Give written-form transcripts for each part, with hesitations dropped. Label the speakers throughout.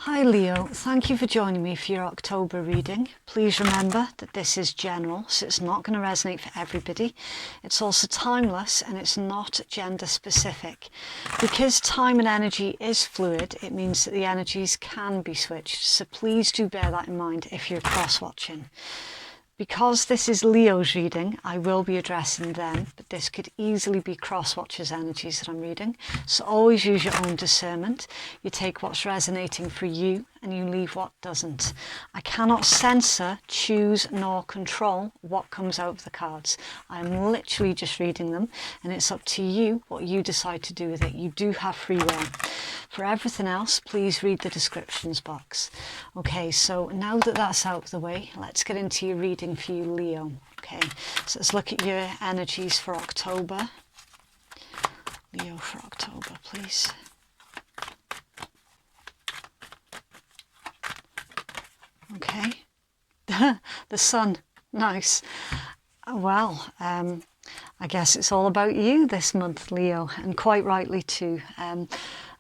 Speaker 1: Hi Leo, thank you for joining me for your October reading. Please remember that this is general, so it's not going to resonate for everybody. It's also timeless and it's not gender specific. Because time and energy is fluid, it means that the energies can be switched, so please do bear that in mind if you're cross-watching. Because this is Leo's reading, I will be addressing them, but this could easily be cross-watchers' energies that I'm reading. So always use your own discernment. You take what's resonating for you and you leave what doesn't. I cannot censor, choose, nor control what comes out of the cards. I'm literally just reading them, and it's up to you what you decide to do with it. You do have free will. For everything else, please read the descriptions box. Okay, so now that that's out of the way, let's get into your reading for you, Leo. Okay, so let's look at your energies for October. Leo for October, please. Okay, the sun, nice. Well, I guess it's all about you this month, Leo, and quite rightly too.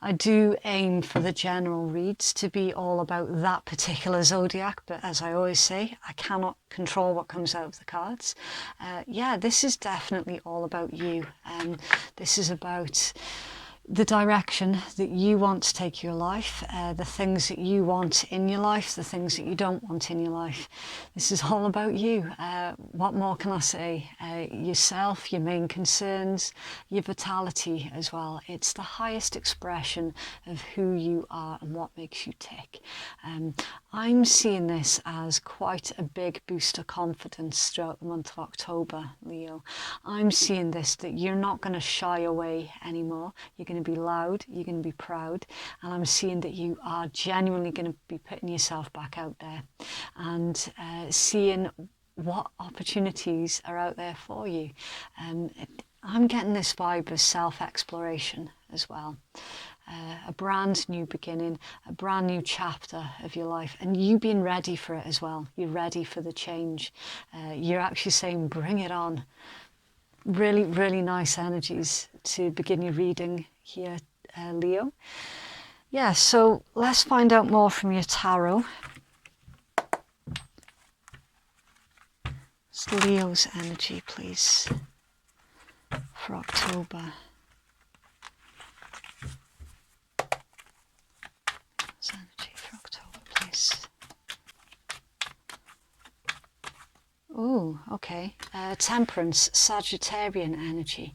Speaker 1: I do aim for the general reads to be all about that particular zodiac, but as I always say, I cannot control what comes out of the cards. Yeah, this is definitely all about you. This is about the direction that you want to take your life, the things that you want in your life, the things that you don't want in your life. This is all about you. What more can I say? Yourself, your main concerns, your vitality as well. It's the highest expression of who you are and what makes you tick. I'm seeing this as quite a big boost of confidence throughout the month of October, Leo. I'm seeing this, that you're not going to shy away anymore. You're going to be loud, you're going to be proud, and I'm seeing that you are genuinely going to be putting yourself back out there and seeing what opportunities are out there for you. I'm getting this vibe of self-exploration as well. A brand new beginning, a brand new chapter of your life, and you being ready for it as well. You're ready for the change. You're actually saying, bring it on. Really, really nice energies to begin your reading here, Leo. Yeah, so let's find out more from your tarot. It's Leo's energy, please, for October. Energy for October, please. Oh, okay. Temperance, Sagittarian energy.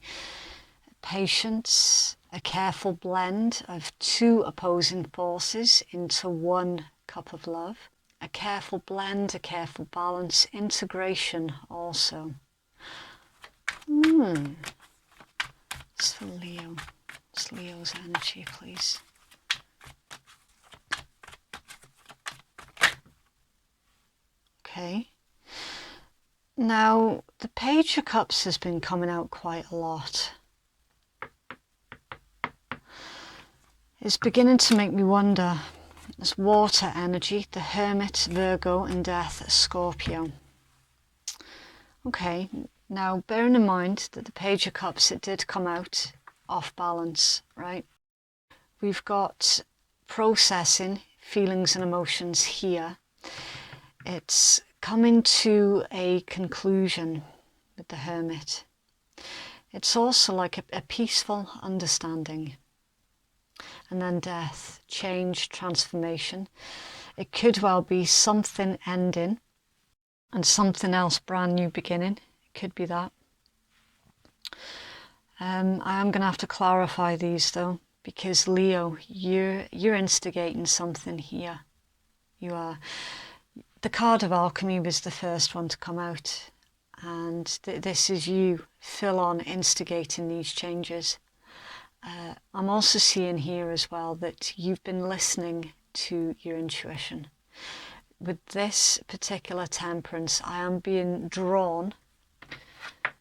Speaker 1: Patience, a careful blend of two opposing forces into one cup of love. A careful blend, a careful balance, integration also. It's for Leo. It's Leo's energy, please. Okay. Now, the Page of Cups has been coming out quite a lot. It's beginning to make me wonder. There's water energy, the Hermit, Virgo, and Death, Scorpio. Okay, now bearing in mind that the Page of Cups, it did come out off balance, right? We've got processing feelings and emotions here. It's coming to a conclusion with the Hermit. It's also like a peaceful understanding. And then death, change, transformation. It could well be something ending and something else brand new beginning. It could be that. I am going to have to clarify these though, because Leo, you're instigating something here. You are. The card of alchemy was the first one to come out, and this is you full on instigating these changes. I'm also seeing here as well that you've been listening to your intuition. With this particular temperance, I am being drawn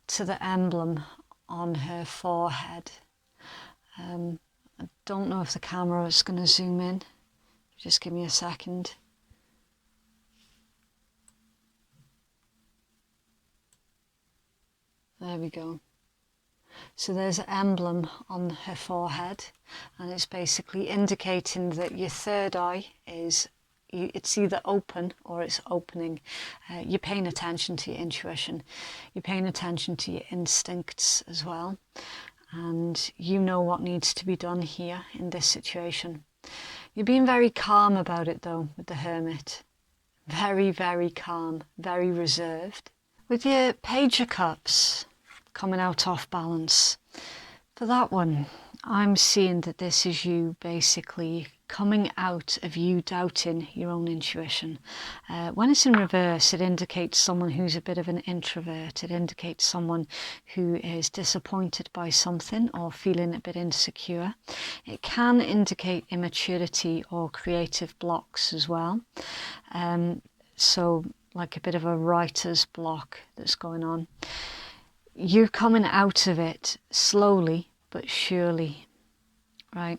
Speaker 1: to the emblem on her forehead. I don't know if the camera is going to zoom in. Just give me a second. There we go. So there's an emblem on her forehead, and it's basically indicating that your third eye is, it's either open or it's opening. You're paying attention to your intuition, you're paying attention to your instincts as well, and you know what needs to be done here in this situation. You're being very calm about it though with the Hermit. Very, very calm, very reserved. With your Page of Cups coming out off balance, for that one, I'm seeing that this is you basically coming out of you doubting your own intuition. When it's in reverse, it indicates someone who's a bit of an introvert. It indicates someone who is disappointed by something or feeling a bit insecure. It can indicate immaturity or creative blocks as well. So like a bit of a writer's block that's going on. You're coming out of it slowly but surely, right?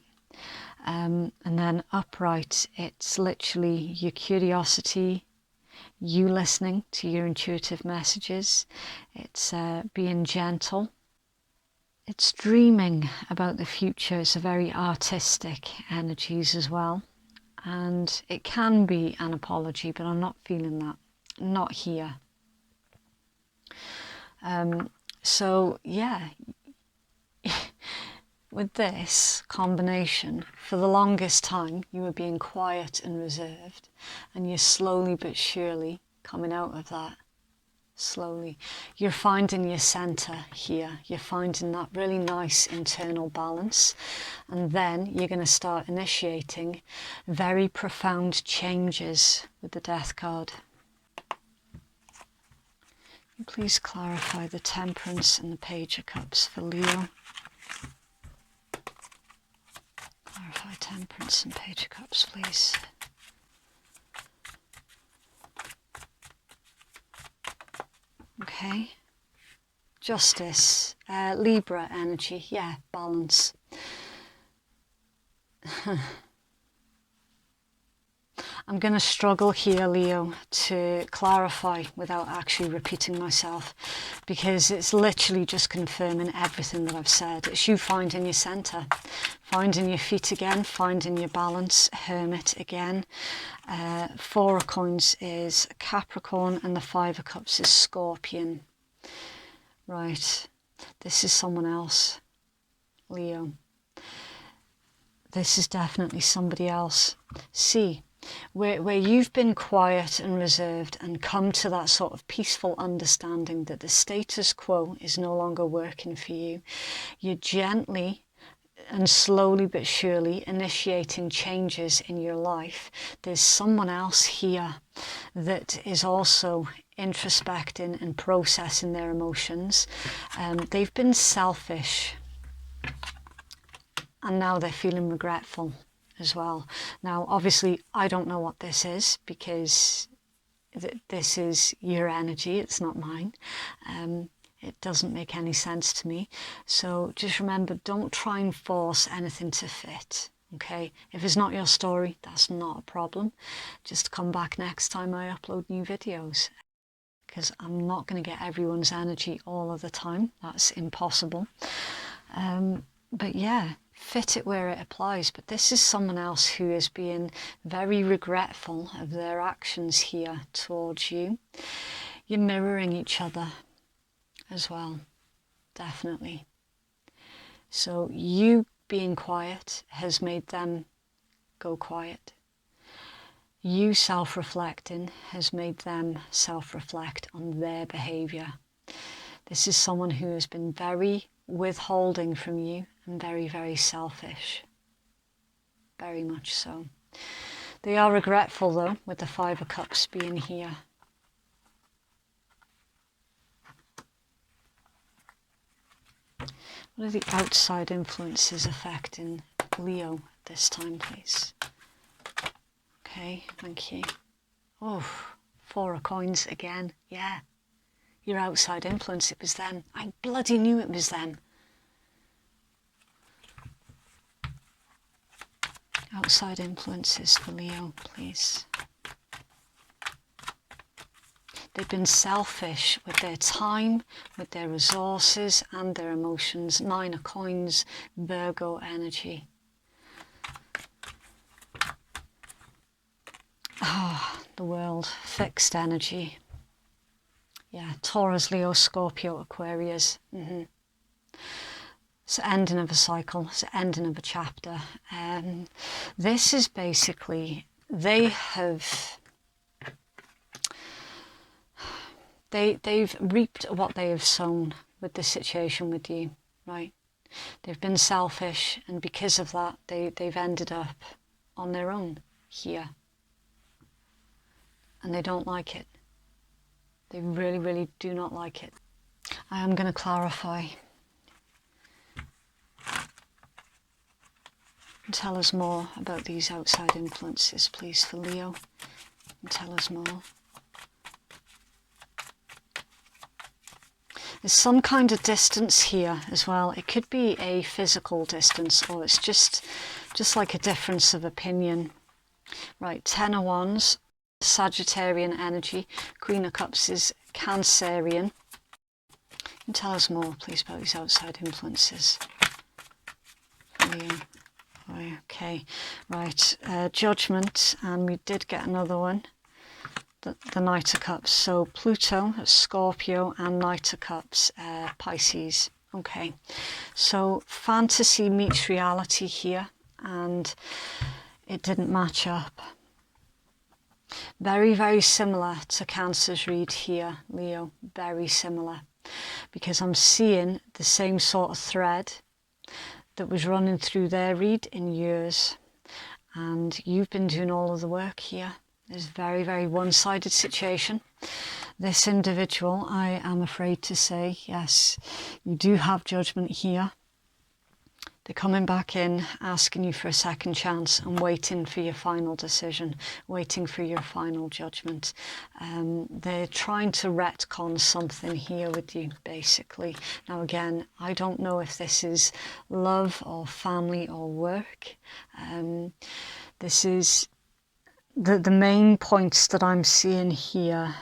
Speaker 1: And then upright, it's literally your curiosity, you listening to your intuitive messages. It's being gentle. It's dreaming about the future. It's a very artistic energies as well. And it can be an apology, but I'm not feeling that. Not here. So yeah, with this combination, for the longest time you were being quiet and reserved, and you're slowly but surely coming out of that. Slowly you're finding your center here, you're finding that really nice internal balance, and then you're going to start initiating very profound changes with the Death card. Please clarify the Temperance and the Page of Cups for Leo. Clarify Temperance and Page of Cups, please. Okay. Justice, Libra energy, yeah, balance. I'm going to struggle here, Leo, to clarify without actually repeating myself, because it's literally just confirming everything that I've said. It's you finding your centre, finding your feet again, finding your balance. Hermit again. Four of Coins is Capricorn, and the Five of Cups is Scorpion. Right, this is someone else, Leo. This is definitely somebody else. See, where you've been quiet and reserved and come to that sort of peaceful understanding that the status quo is no longer working for you, you're gently and slowly but surely initiating changes in your life. There's someone else here that is also introspecting and processing their emotions. They've been selfish, and now they're feeling regretful as well. Now, obviously, I don't know what this is, because this is your energy, it's not mine. It doesn't make any sense to me. So just remember, don't try and force anything to fit, okay? If it's not your story, that's not a problem. Just come back next time I upload new videos, because I'm not going to get everyone's energy all of the time. That's impossible. But yeah, fit it where it applies. But this is someone else who is being very regretful of their actions here towards you. You're mirroring each other as well, definitely. So you being quiet has made them go quiet. You self-reflecting has made them self-reflect on their behaviour. This is someone who has been very withholding from you and very, very selfish. Very much so. They are regretful though, with the Five of Cups being here. What are the outside influences affecting Leo this time, please? Okay, thank you. Oh, Four of Coins again. Yeah, your outside influence, it was them. I bloody knew it was them. Outside influences for Leo, please. They've been selfish with their time, with their resources and their emotions. 9 of Coins, Virgo energy. Ah, the World, fixed energy. Yeah, Taurus, Leo, Scorpio, Aquarius. It's the ending of a cycle. It's the ending of a chapter. This is basically, they've reaped what they have sown with this situation with you, right? They've been selfish, and because of that, they've ended up on their own here. And they don't like it. They really, really do not like it. I am going to clarify. And tell us more about these outside influences, please, for Leo. And tell us more. There's some kind of distance here as well. It could be a physical distance, or it's just like a difference of opinion. Right, 10 of Wands, Sagittarian energy. Queen of Cups is Cancerian. And tell us more, please, about these outside influences. Leo. Okay, right, Judgment, and we did get another one. The Knight of Cups. So Pluto, Scorpio, and Knight of Cups, Pisces. Okay, so fantasy meets reality here, and it didn't match up. Very, very similar to Cancer's read here, Leo. Very similar, because I'm seeing the same sort of thread that was running through their read in yours, and you've been doing all of the work here. It's a very, very one-sided situation. This individual, I am afraid to say, yes, you do have Judgment here. They're coming back in, asking you for a second chance and waiting for your final decision, waiting for your final judgment. They're trying to retcon something here with you, basically. Now, again, I don't know if this is love or family or work. This is the main points that I'm seeing here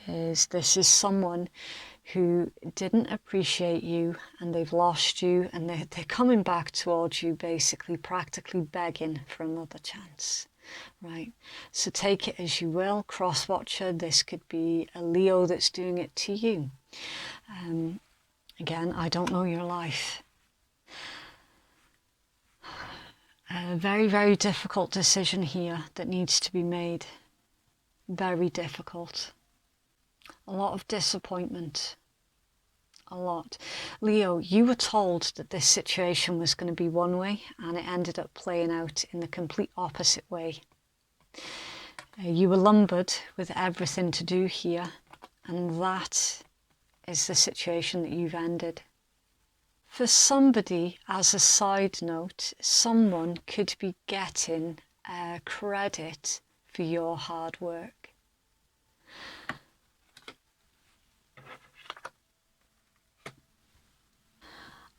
Speaker 1: is this is someone who didn't appreciate you, and they've lost you, and they're coming back towards you, basically practically begging for another chance, right? So take it as you will, cross-watcher. This could be a Leo that's doing it to you. Again, I don't know your life. A very, very difficult decision here that needs to be made. Very difficult. A lot of disappointment. A lot. Leo, you were told that this situation was going to be one way, and it ended up playing out in the complete opposite way. You were lumbered with everything to do here, and that is the situation that you've ended. For somebody, as a side note, someone could be getting credit for your hard work.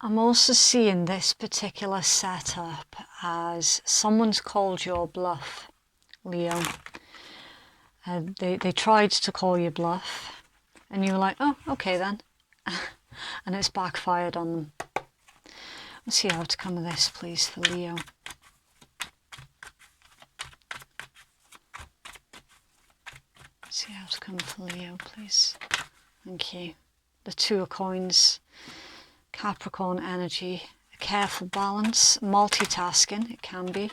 Speaker 1: I'm also seeing this particular setup as someone's called your bluff, Leo. They tried to call you bluff, and you were like, oh, okay then. And it's backfired on them. Let's see the outcome of this, please, for Leo. Let's see the outcome for Leo, please. Thank you. The 2 of Coins. Capricorn energy, a careful balance, multitasking, it can be.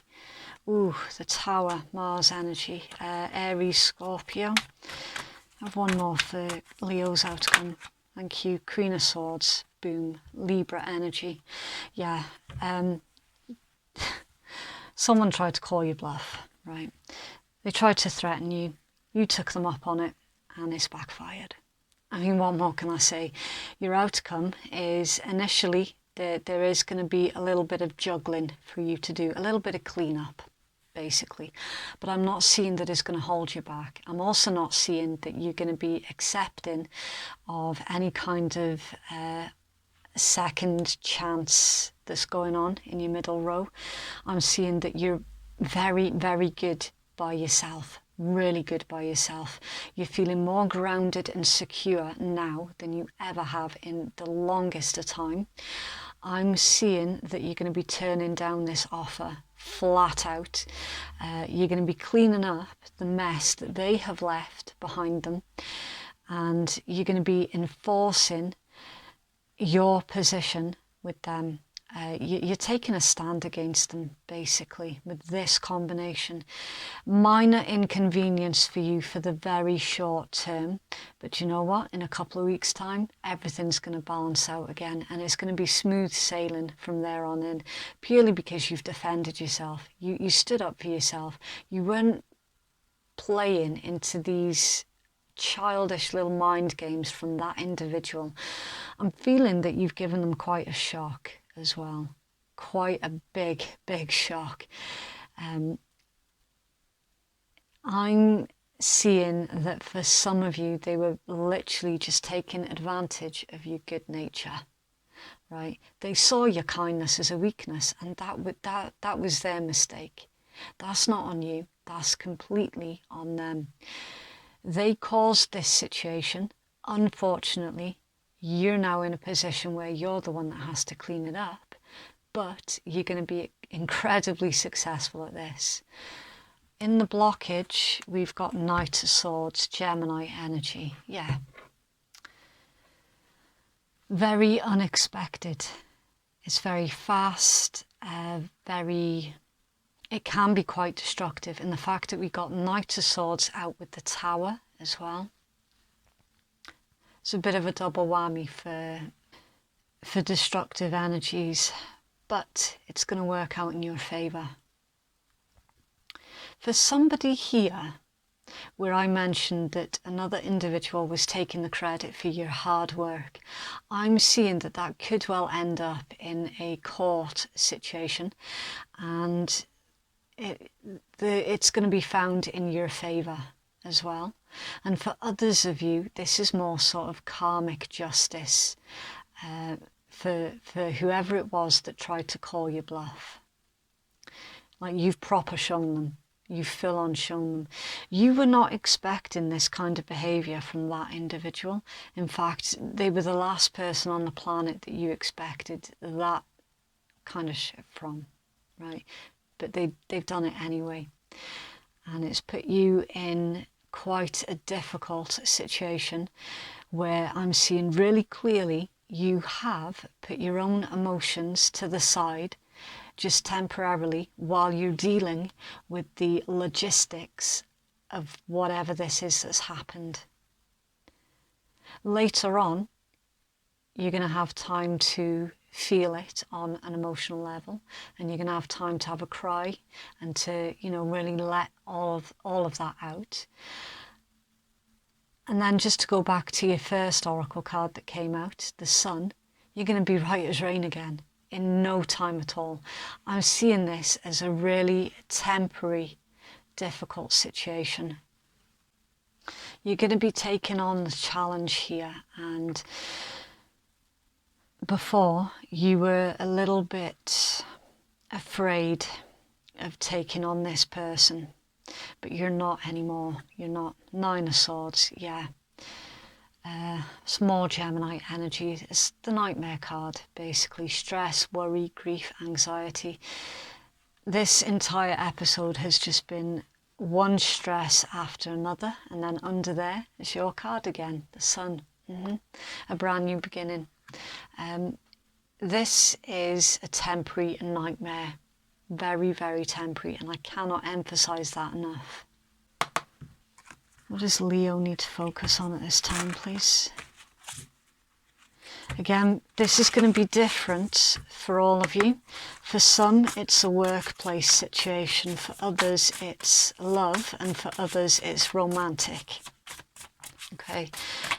Speaker 1: Ooh, the Tower, Mars energy, Aries, Scorpio. I have one more for Leo's outcome. Thank you. Queen of Swords, boom, Libra energy. Yeah, someone tried to call you bluff, right? They tried to threaten you. You took them up on it, and it's backfired. I mean, what more can I say? Your outcome is initially there is going to be a little bit of juggling for you to do, a little bit of cleanup, basically. But I'm not seeing that it's going to hold you back. I'm also not seeing that you're going to be accepting of any kind of second chance that's going on in your middle row. I'm seeing that you're very, very good by yourself. really good by yourself. You're feeling more grounded and secure now than you ever have in the longest of time. I'm seeing that you're going to be turning down this offer flat out. You're going to be cleaning up the mess that they have left behind them, and you're going to be enforcing your position with them. You're taking a stand against them, basically, with this combination. Minor inconvenience for you for the very short term, but you know what? In a couple of weeks' time, everything's going to balance out again, and it's going to be smooth sailing from there on in, purely because you've defended yourself. You stood up for yourself. You weren't playing into these childish little mind games from that individual. I'm feeling that you've given them quite a shock as well, quite a big shock. I'm seeing that for some of you, they were literally just taking advantage of your good nature, right? They saw your kindness as a weakness, and that was their mistake. That's not on you. That's completely on them. They caused this situation. Unfortunately, you're now in a position where you're the one that has to clean it up, but you're going to be incredibly successful at this. In the blockage, we've got Knight of Swords, Gemini energy. Yeah. Very unexpected. It's very fast, it can be quite destructive. And the fact that we got Knight of Swords out with the Tower as well. It's a bit of a double whammy for destructive energies, but it's going to work out in your favour. For somebody here, where I mentioned that another individual was taking the credit for your hard work, I'm seeing that that could well end up in a court situation, and it's going to be found in your favour as well. And for others of you, this is more sort of karmic justice for whoever it was that tried to call you bluff. Like, you've proper shown them. You've full on shown them. You were not expecting this kind of behaviour from that individual. In fact, they were the last person on the planet that you expected that kind of shit from, right? But they've done it anyway. And it's put you in quite a difficult situation where I'm seeing really clearly you have put your own emotions to the side just temporarily while you're dealing with the logistics of whatever this is that's happened. Later on, you're going to have time to feel it on an emotional level, and you're going to have time to have a cry and to, really let all of that out. And then just to go back to your first oracle card that came out, the Sun, you're going to be right as rain again in no time at all. I'm seeing this as a really temporary, difficult situation. You're going to be taking on the challenge here, and before you were a little bit afraid of taking on this person, but you're not anymore. You're not. Nine of Swords, yeah. Small Gemini energy. It's the nightmare card, basically. Stress, worry, grief, anxiety. This entire episode has just been one stress after another, and then under there is your card again, the Sun. A brand new beginning. This is a temporary nightmare. Very, very temporary, and I cannot emphasize that enough. What does Leo need to focus on at this time, please? Again, this is going to be different for all of you. For some, it's a workplace situation. For others, it's love. And for others, it's romantic. Okay.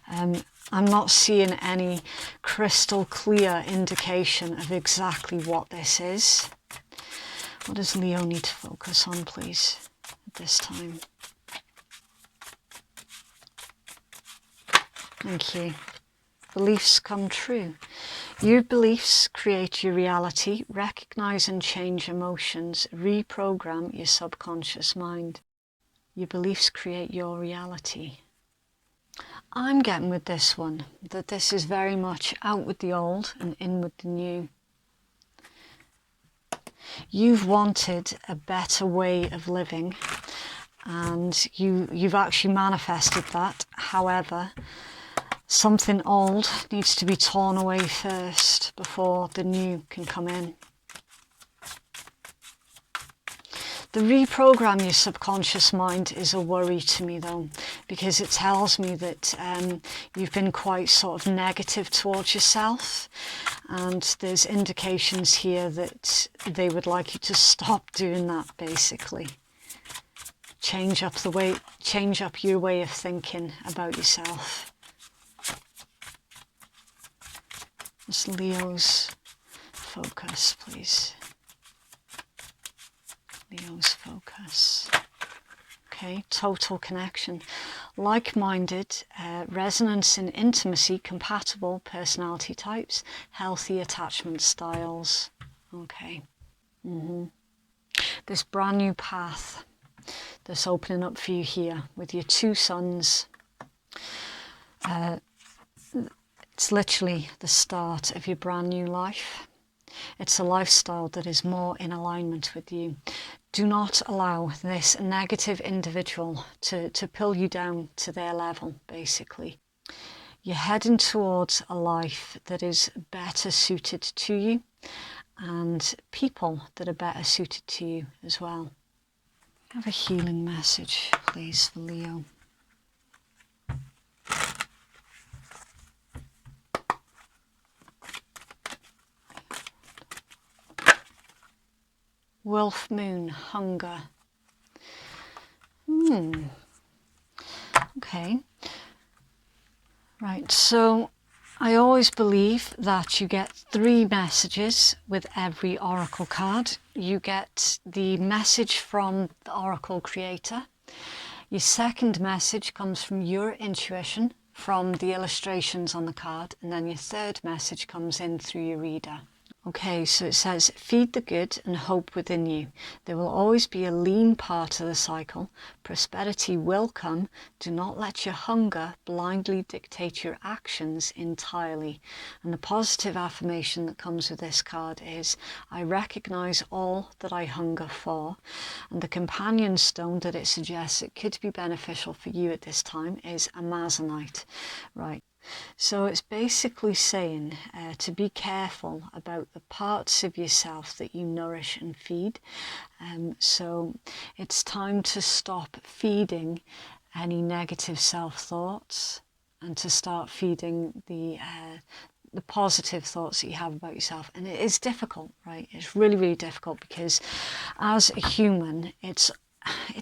Speaker 1: I'm not seeing any crystal clear indication of exactly what this is. What does Leo need to focus on, please, at this time? Thank you. Beliefs come true. Your beliefs create your reality. Recognize and change emotions. Reprogram your subconscious mind. Your beliefs create your reality. I'm getting with this one that this is very much out with the old and in with the new. You've wanted a better way of living, and you've actually manifested that. However, something old needs to be torn away first before the new can come in. The reprogram your subconscious mind is a worry to me though, because it tells me that you've been quite sort of negative towards yourself, and there's indications here that they would like you to stop doing that basically. Change up your way of thinking about yourself. It's Leo's focus, please. Leo's focus. Okay, total connection. Like-minded, resonance in intimacy, compatible personality types, healthy attachment styles. Okay. This brand new path that's opening up for you here with your two sons. It's literally the start of your brand new life. It's a lifestyle that is more in alignment with you. Do not allow this negative individual to pull you down to their level, basically. You're heading towards a life that is better suited to you, and people that are better suited to you as well. Have a healing message, please, for Leo. Wolf moon, hunger. Okay. Right, so I always believe that you get 3 messages with every oracle card. You get the message from the oracle creator. Your second message comes from your intuition, from the illustrations on the card, and then your third message comes in through your reader. Okay, so it says, feed the good and hope within you. There will always be a lean part of the cycle. Prosperity will come. Do not let your hunger blindly dictate your actions entirely. And the positive affirmation that comes with this card is, I recognize all that I hunger for. And the companion stone that it suggests it could be beneficial for you at this time is amazonite. Right. So it's basically saying to be careful about the parts of yourself that you nourish and feed. So it's time to stop feeding any negative self-thoughts and to start feeding the positive thoughts that you have about yourself. And it is difficult, right? It's really, really difficult because as a human, it's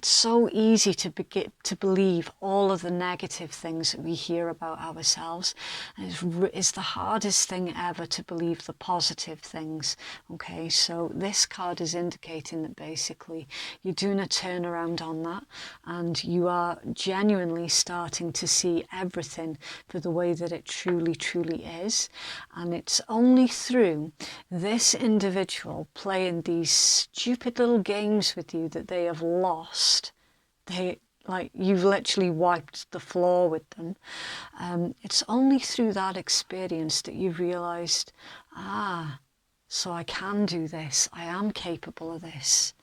Speaker 1: so easy to believe all of the negative things that we hear about ourselves. And it's the hardest thing ever to believe the positive things. Okay, so this card is indicating that basically you're doing a turnaround on that, and you are genuinely starting to see everything for the way that it truly, truly is. And it's only through this individual playing these stupid little games with you that they have lost. You've literally wiped the floor with them. It's only through that experience that you've realized, so I can do this. I am capable of this.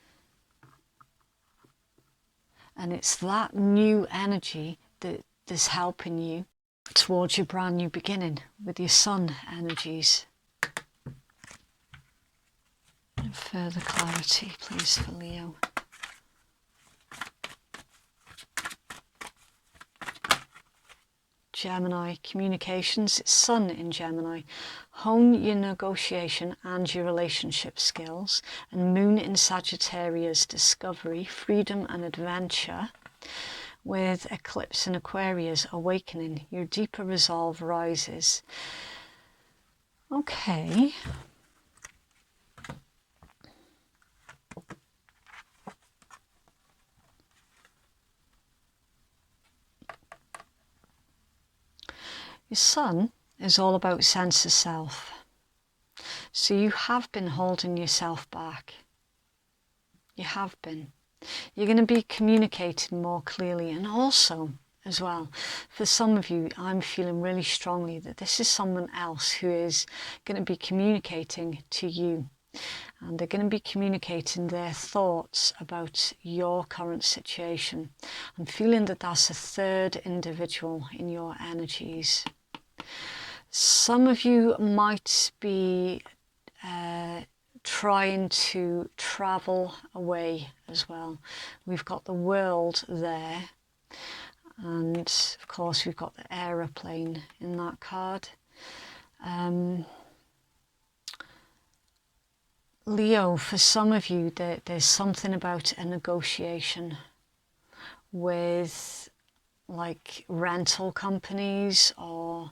Speaker 1: And it's that new energy that is helping you towards your brand new beginning with your sun energies. And further clarity, please, for Leo. Gemini, communications, sun in Gemini. Hone your negotiation and your relationship skills. And moon in Sagittarius, discovery, freedom and adventure. With eclipse in Aquarius, awakening, your deeper resolve rises. Okay. Your sun is all about sense of self. So you have been holding yourself back. You have been. You're going to be communicating more clearly, and also as well, for some of you, I'm feeling really strongly that this is someone else who is going to be communicating to you, and they're going to be communicating their thoughts about your current situation. I'm feeling that that's a third individual in your energies. Some of you might be trying to travel away as well. We've got the world there, and of course we've got the aeroplane in that card. Leo, for some of you, there's something about a negotiation with like rental companies, or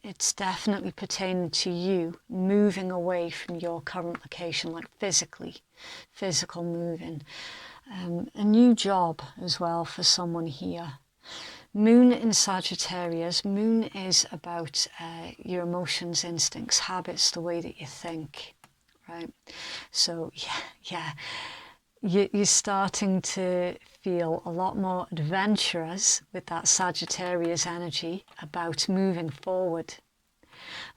Speaker 1: it's definitely pertaining to you moving away from your current location, like physical moving. A new job as well for someone here. Moon in Sagittarius. Moon is about your emotions, instincts, habits, the way that you think, right? So yeah, you're starting to feel a lot more adventurous with that Sagittarius energy about moving forward.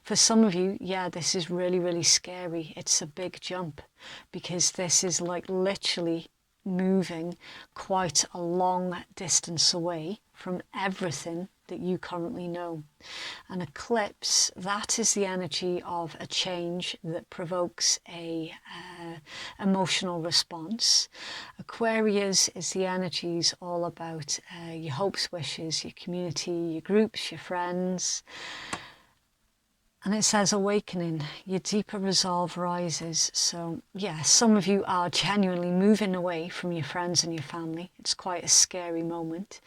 Speaker 1: For some of you, yeah, this is really, really scary. It's a big jump, because this is like literally moving quite a long distance away from everything that you currently know. An eclipse, that is the energy of a change that provokes a emotional response. Aquarius is the energies all about your hopes, wishes, your community, your groups, your friends. And it says awakening, your deeper resolve rises. So yeah, some of you are genuinely moving away from your friends and your family. It's quite a scary moment.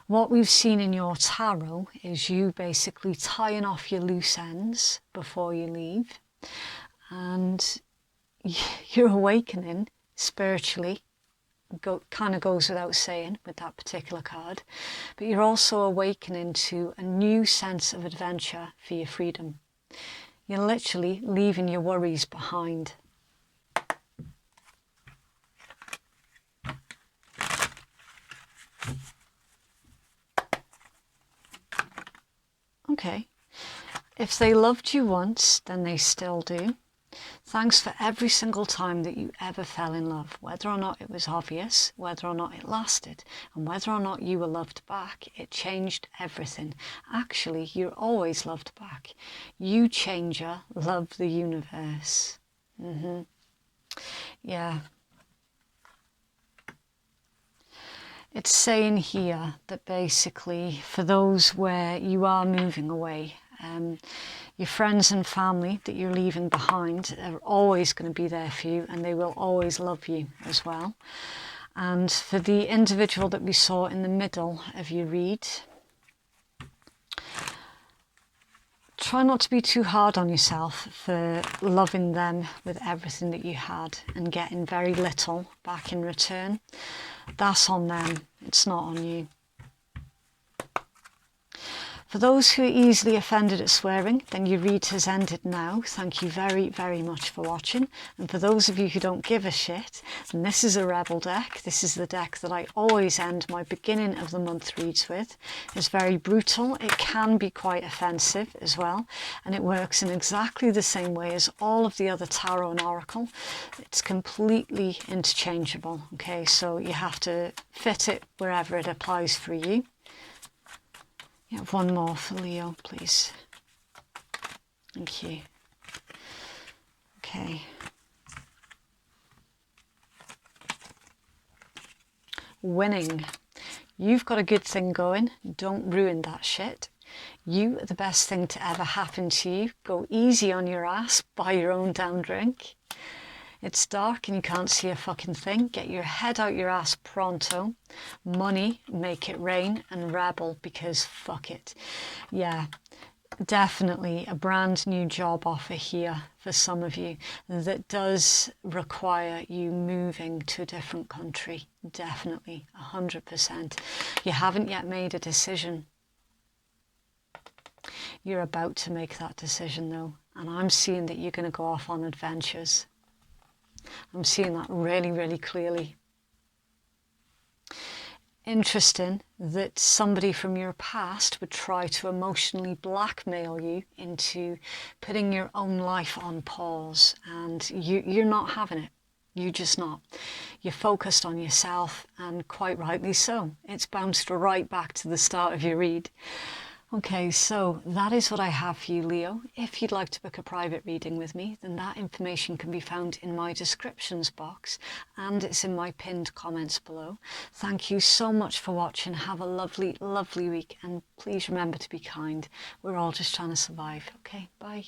Speaker 1: What we've seen in your tarot is you basically tying off your loose ends before you leave. And you're awakening spiritually. Kind of goes without saying with that particular card, but you're also awakening to a new sense of adventure for your freedom. You're literally leaving your worries behind. Okay, if they loved you once, then they still do. Thanks for every single time that you ever fell in love, whether or not it was obvious, whether or not it lasted, and whether or not you were loved back. It changed everything. Actually, you're always loved back. You changer, love the universe. Yeah. It's saying here that basically for those where you are moving away, your friends and family that you're leaving behind are always going to be there for you, and they will always love you as well. And for the individual that we saw in the middle of your read, try not to be too hard on yourself for loving them with everything that you had and getting very little back in return. That's on them, it's not on you. For those who are easily offended at swearing, then your read has ended now. Thank you very, very much for watching. And for those of you who don't give a shit, and this is a Rebel deck. This is the deck that I always end my beginning of the month reads with. It's very brutal. It can be quite offensive as well. And it works in exactly the same way as all of the other tarot and oracle. It's completely interchangeable. Okay, so you have to fit it wherever it applies for you. Yeah, one more for Leo, please. Thank you. Okay. Winning. You've got a good thing going. Don't ruin that shit. You are the best thing to ever happen to you. Go easy on your ass. Buy your own damn drink. It's dark and you can't see a fucking thing. Get your head out your ass pronto. Money, make it rain, and rebel, because fuck it. Yeah, definitely a brand new job offer here for some of you that does require you moving to a different country. Definitely, 100%. You haven't yet made a decision. You're about to make that decision though, and I'm seeing that you're going to go off on adventures. I'm seeing that really, really clearly. Interesting that somebody from your past would try to emotionally blackmail you into putting your own life on pause, and you're not having it. You're just not. You're focused on yourself, and quite rightly so. It's bounced right back to the start of your read. Okay, so that is what I have for you, Leo. If you'd like to book a private reading with me, then that information can be found in my descriptions box, and it's in my pinned comments below. Thank you so much for watching. Have a lovely, lovely week, and please remember to be kind. We're all just trying to survive. Okay, bye.